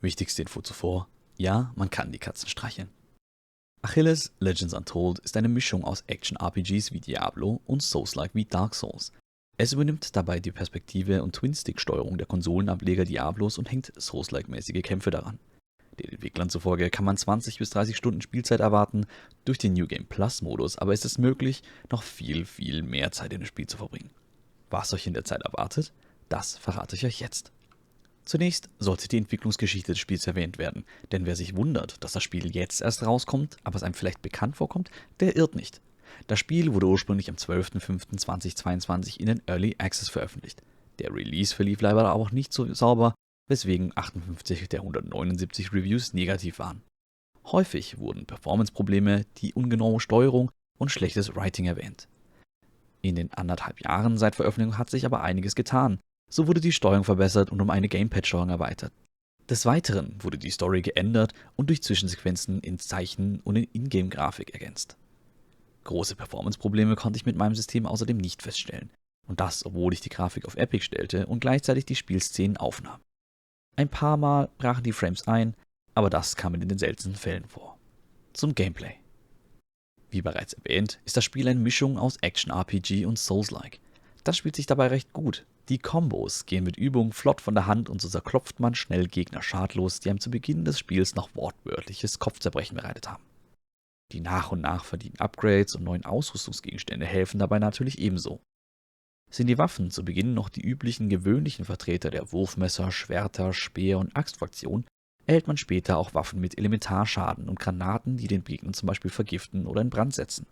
Wichtigste Info zuvor: Ja, man kann die Katzen streicheln. Achilles Legends Untold ist eine Mischung aus Action-RPGs wie Diablo und Souls-like wie Dark Souls. Es übernimmt dabei die Perspektive und Twin-Stick-Steuerung der Konsolenableger Diablos und hängt Souls-like-mäßige Kämpfe daran. Den Entwicklern zufolge kann man 20 bis 30 Stunden Spielzeit erwarten, durch den New Game Plus Modus aber ist es möglich, noch viel mehr Zeit in dem Spiel zu verbringen. Was euch in der Zeit erwartet, das verrate ich euch jetzt. Zunächst sollte die Entwicklungsgeschichte des Spiels erwähnt werden, denn wer sich wundert, dass das Spiel jetzt erst rauskommt, aber es einem vielleicht bekannt vorkommt, der irrt nicht. Das Spiel wurde ursprünglich am 12.05.2022 in den Early Access veröffentlicht. Der Release verlief leider auch nicht so sauber, weswegen 58 der 179 Reviews negativ waren. Häufig wurden Performance-Probleme, die ungenaue Steuerung und schlechtes Writing erwähnt. In den 1,5 Jahren seit Veröffentlichung hat sich aber einiges getan. So wurde die Steuerung verbessert und um eine Gamepad-Steuerung erweitert. Des Weiteren wurde die Story geändert und durch Zwischensequenzen in Zeichen- und in Ingame-Grafik ergänzt. Große Performance-Probleme konnte ich mit meinem System außerdem nicht feststellen. Und das, obwohl ich die Grafik auf Epic stellte und gleichzeitig die Spielszenen aufnahm. Ein paar Mal brachen die Frames ein, aber das kam in den seltensten Fällen vor. Zum Gameplay. Wie bereits erwähnt, ist das Spiel eine Mischung aus Action-RPG und Souls-like. Das spielt sich dabei recht gut. Die Kombos gehen mit Übung flott von der Hand und so zerklopft man schnell Gegner schadlos, die einem zu Beginn des Spiels noch wortwörtliches Kopfzerbrechen bereitet haben. Die nach und nach verdienten Upgrades und neuen Ausrüstungsgegenstände helfen dabei natürlich ebenso. Sind die Waffen zu Beginn noch die üblichen gewöhnlichen Vertreter der Wurfmesser, Schwerter, Speer und Axtfraktion, erhält man später auch Waffen mit Elementarschaden und Granaten, die den Gegner zum Beispiel vergiften oder in Brand setzen.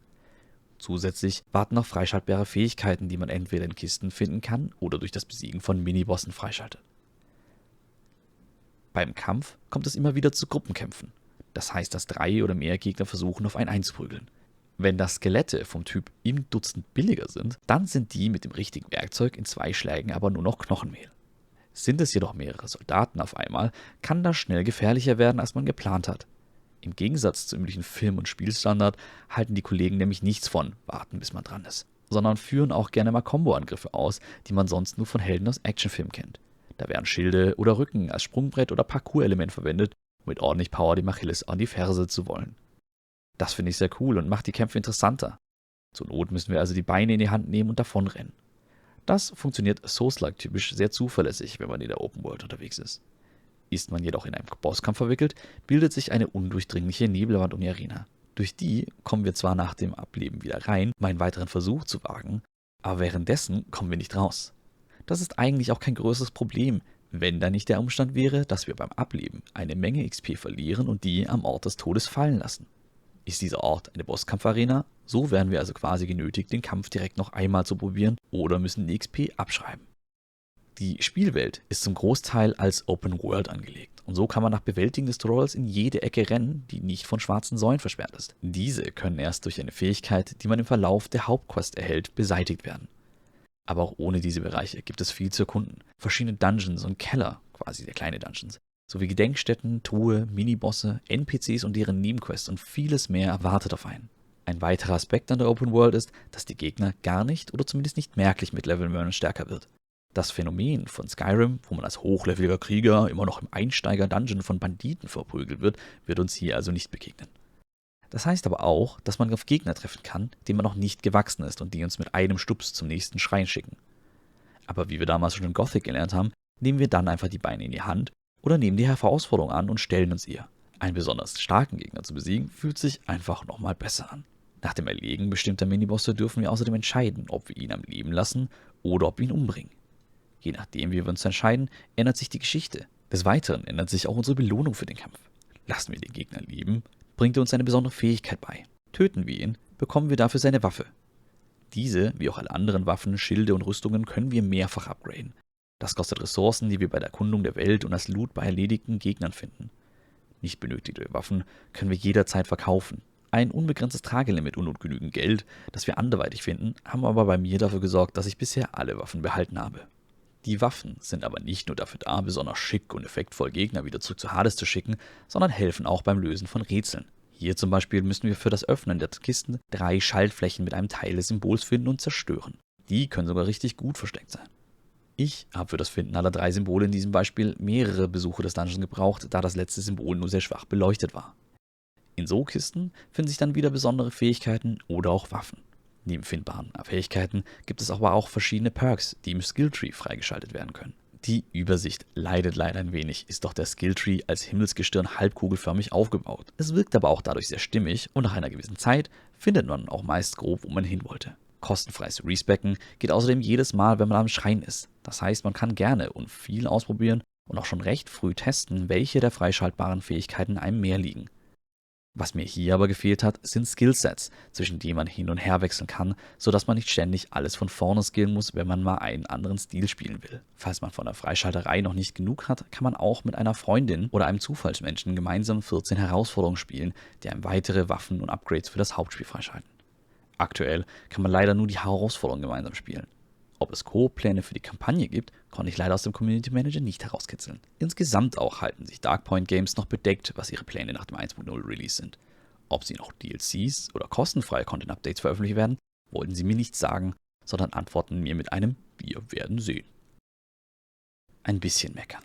Zusätzlich warten noch freischaltbare Fähigkeiten, die man entweder in Kisten finden kann oder durch das Besiegen von Minibossen freischaltet. Beim Kampf kommt es immer wieder zu Gruppenkämpfen. Das heißt, dass 3 oder mehr Gegner versuchen, auf einen einzuprügeln. Wenn das Skelette vom Typ im Dutzend billiger sind, dann sind die mit dem richtigen Werkzeug in 2 Schlägen aber nur noch Knochenmehl. Sind es jedoch mehrere Soldaten auf einmal, kann das schnell gefährlicher werden, als man geplant hat. Im Gegensatz zum üblichen Film- und Spielstandard halten die Kollegen nämlich nichts von warten, bis man dran ist, sondern führen auch gerne mal Combo-Angriffe aus, die man sonst nur von Helden aus Actionfilmen kennt. Da werden Schilde oder Rücken als Sprungbrett oder Parkour-Element verwendet, um mit ordentlich Power dem Achilles an die Ferse zu wollen. Das finde ich sehr cool und macht die Kämpfe interessanter. Zur Not müssen wir also die Beine in die Hand nehmen und davonrennen. Das funktioniert Souls-like typisch sehr zuverlässig, wenn man in der Open World unterwegs ist. Ist man jedoch in einen Bosskampf verwickelt, bildet sich eine undurchdringliche Nebelwand um die Arena. Durch die kommen wir zwar nach dem Ableben wieder rein, um einen weiteren Versuch zu wagen, aber währenddessen kommen wir nicht raus. Das ist eigentlich auch kein größeres Problem, wenn da nicht der Umstand wäre, dass wir beim Ableben eine Menge XP verlieren und die am Ort des Todes fallen lassen. Ist dieser Ort eine Bosskampfarena, so werden wir also quasi genötigt, den Kampf direkt noch einmal zu probieren oder müssen die XP abschreiben. Die Spielwelt ist zum Großteil als Open World angelegt und so kann man nach Bewältigen des Tutorials in jede Ecke rennen, die nicht von schwarzen Säulen versperrt ist. Diese können erst durch eine Fähigkeit, die man im Verlauf der Hauptquest erhält, beseitigt werden. Aber auch ohne diese Bereiche gibt es viel zu erkunden. Verschiedene Dungeons und Keller, quasi der kleine Dungeons, sowie Gedenkstätten, Truhe, Minibosse, NPCs und deren Nebenquests und vieles mehr erwartet auf einen. Ein weiterer Aspekt an der Open World ist, dass die Gegner gar nicht oder zumindest nicht merklich mit Leveln stärker wird. Das Phänomen von Skyrim, wo man als hochleveliger Krieger immer noch im Einsteiger-Dungeon von Banditen verprügelt wird uns hier also nicht begegnen. Das heißt aber auch, dass man auf Gegner treffen kann, denen man noch nicht gewachsen ist und die uns mit einem Stups zum nächsten Schrein schicken. Aber wie wir damals schon in Gothic gelernt haben, nehmen wir dann einfach die Beine in die Hand oder nehmen die Herausforderung an und stellen uns ihr. Einen besonders starken Gegner zu besiegen, fühlt sich einfach nochmal besser an. Nach dem Erlegen bestimmter Minibosse dürfen wir außerdem entscheiden, ob wir ihn am Leben lassen oder ob wir ihn umbringen. Je nachdem, wie wir uns entscheiden, ändert sich die Geschichte. Des Weiteren ändert sich auch unsere Belohnung für den Kampf. Lassen wir den Gegner leben, bringt er uns eine besondere Fähigkeit bei. Töten wir ihn, bekommen wir dafür seine Waffe. Diese, wie auch alle anderen Waffen, Schilde und Rüstungen, können wir mehrfach upgraden. Das kostet Ressourcen, die wir bei der Erkundung der Welt und als Loot bei erledigten Gegnern finden. Nicht benötigte Waffen können wir jederzeit verkaufen. Ein unbegrenztes Tragelimit und genügend Geld, das wir anderweitig finden, haben aber bei mir dafür gesorgt, dass ich bisher alle Waffen behalten habe. Die Waffen sind aber nicht nur dafür da, besonders schick und effektvoll Gegner wieder zurück zu Hades zu schicken, sondern helfen auch beim Lösen von Rätseln. Hier zum Beispiel müssen wir für das Öffnen der Kisten 3 Schaltflächen mit einem Teil des Symbols finden und zerstören. Die können sogar richtig gut versteckt sein. Ich habe für das Finden aller 3 Symbole in diesem Beispiel mehrere Besuche des Dungeons gebraucht, da das letzte Symbol nur sehr schwach beleuchtet war. In so Kisten finden sich dann wieder besondere Fähigkeiten oder auch Waffen. Neben findbaren Fähigkeiten gibt es aber auch verschiedene Perks, die im Skilltree freigeschaltet werden können. Die Übersicht leidet leider ein wenig, ist doch der Skilltree als Himmelsgestirn halbkugelförmig aufgebaut. Es wirkt aber auch dadurch sehr stimmig und nach einer gewissen Zeit findet man auch meist grob, wo man hin wollte. Kostenfreies Respecken geht außerdem jedes Mal, wenn man am Schrein ist. Das heißt, man kann gerne und viel ausprobieren und auch schon recht früh testen, welche der freischaltbaren Fähigkeiten einem mehr liegen. Was mir hier aber gefehlt hat, sind Skillsets, zwischen denen man hin und her wechseln kann, sodass man nicht ständig alles von vorne skillen muss, wenn man mal einen anderen Stil spielen will. Falls man von der Freischalterei noch nicht genug hat, kann man auch mit einer Freundin oder einem Zufallsmenschen gemeinsam 14 Herausforderungen spielen, die einem weitere Waffen und Upgrades für das Hauptspiel freischalten. Aktuell kann man leider nur die Herausforderungen gemeinsam spielen. Ob es Koop-Pläne für die Kampagne gibt, konnte ich leider aus dem Community Manager nicht herauskitzeln. Insgesamt auch halten sich Darkpoint Games noch bedeckt, was ihre Pläne nach dem 1.0 Release sind. Ob sie noch DLCs oder kostenfreie Content-Updates veröffentlichen werden, wollten sie mir nicht sagen, sondern antworten mir mit einem „Wir werden sehen". Ein bisschen meckern.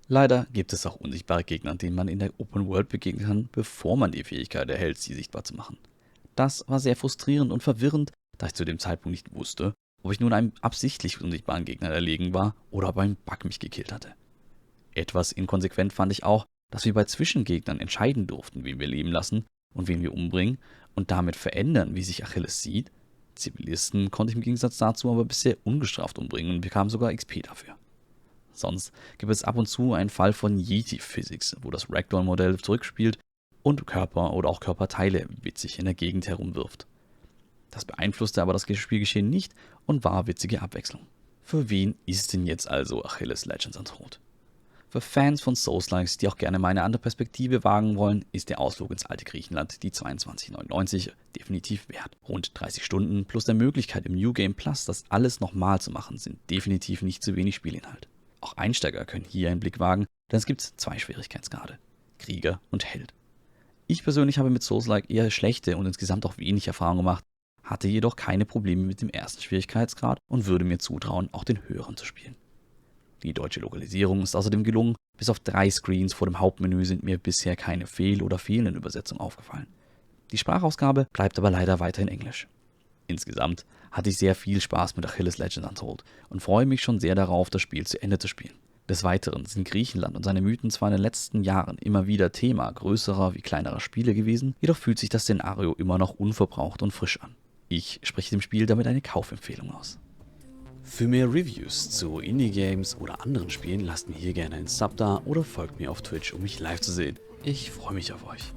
Leider gibt es auch unsichtbare Gegner, denen man in der Open World begegnen kann, bevor man die Fähigkeit erhält, sie sichtbar zu machen. Das war sehr frustrierend und verwirrend, da ich zu dem Zeitpunkt nicht wusste, ob ich nun einem absichtlich unsichtbaren Gegner erlegen war oder ob ein Bug mich gekillt hatte. Etwas inkonsequent fand ich auch, dass wir bei Zwischengegnern entscheiden durften, wen wir leben lassen und wen wir umbringen und damit verändern, wie sich Achilles sieht. Zivilisten konnte ich im Gegensatz dazu aber bisher ungestraft umbringen und bekam sogar XP dafür. Sonst gibt es ab und zu einen Fall von Yeti Physics, wo das Ragdoll-Modell zurückspielt und Körper oder auch Körperteile witzig in der Gegend herumwirft. Das beeinflusste aber das Spielgeschehen nicht und war witzige Abwechslung. Für wen ist denn jetzt also Achilles Legends Untold? Für Fans von Souls-Likes, die auch gerne mal eine andere Perspektive wagen wollen, ist der Ausflug ins alte Griechenland, die 22,99 definitiv wert. Rund 30 Stunden plus der Möglichkeit im New Game Plus das alles nochmal zu machen, sind definitiv nicht zu wenig Spielinhalt. Auch Einsteiger können hier einen Blick wagen, denn es gibt 2 Schwierigkeitsgrade: Krieger und Held. Ich persönlich habe mit Souls-like eher schlechte und insgesamt auch wenig Erfahrung gemacht, hatte jedoch keine Probleme mit dem ersten Schwierigkeitsgrad und würde mir zutrauen, auch den höheren zu spielen. Die deutsche Lokalisierung ist außerdem gelungen, bis auf 3 Screens vor dem Hauptmenü sind mir bisher keine oder fehlenden Übersetzungen aufgefallen. Die Sprachausgabe bleibt aber leider weiterhin Englisch. Insgesamt hatte ich sehr viel Spaß mit Achilles Legends Untold und freue mich schon sehr darauf, das Spiel zu Ende zu spielen. Des Weiteren sind Griechenland und seine Mythen zwar in den letzten Jahren immer wieder Thema größerer wie kleinerer Spiele gewesen, jedoch fühlt sich das Szenario immer noch unverbraucht und frisch an. Ich spreche dem Spiel damit eine Kaufempfehlung aus. Für mehr Reviews zu Indie-Games oder anderen Spielen lasst mir hier gerne einen Sub da oder folgt mir auf Twitch, um mich live zu sehen. Ich freue mich auf euch.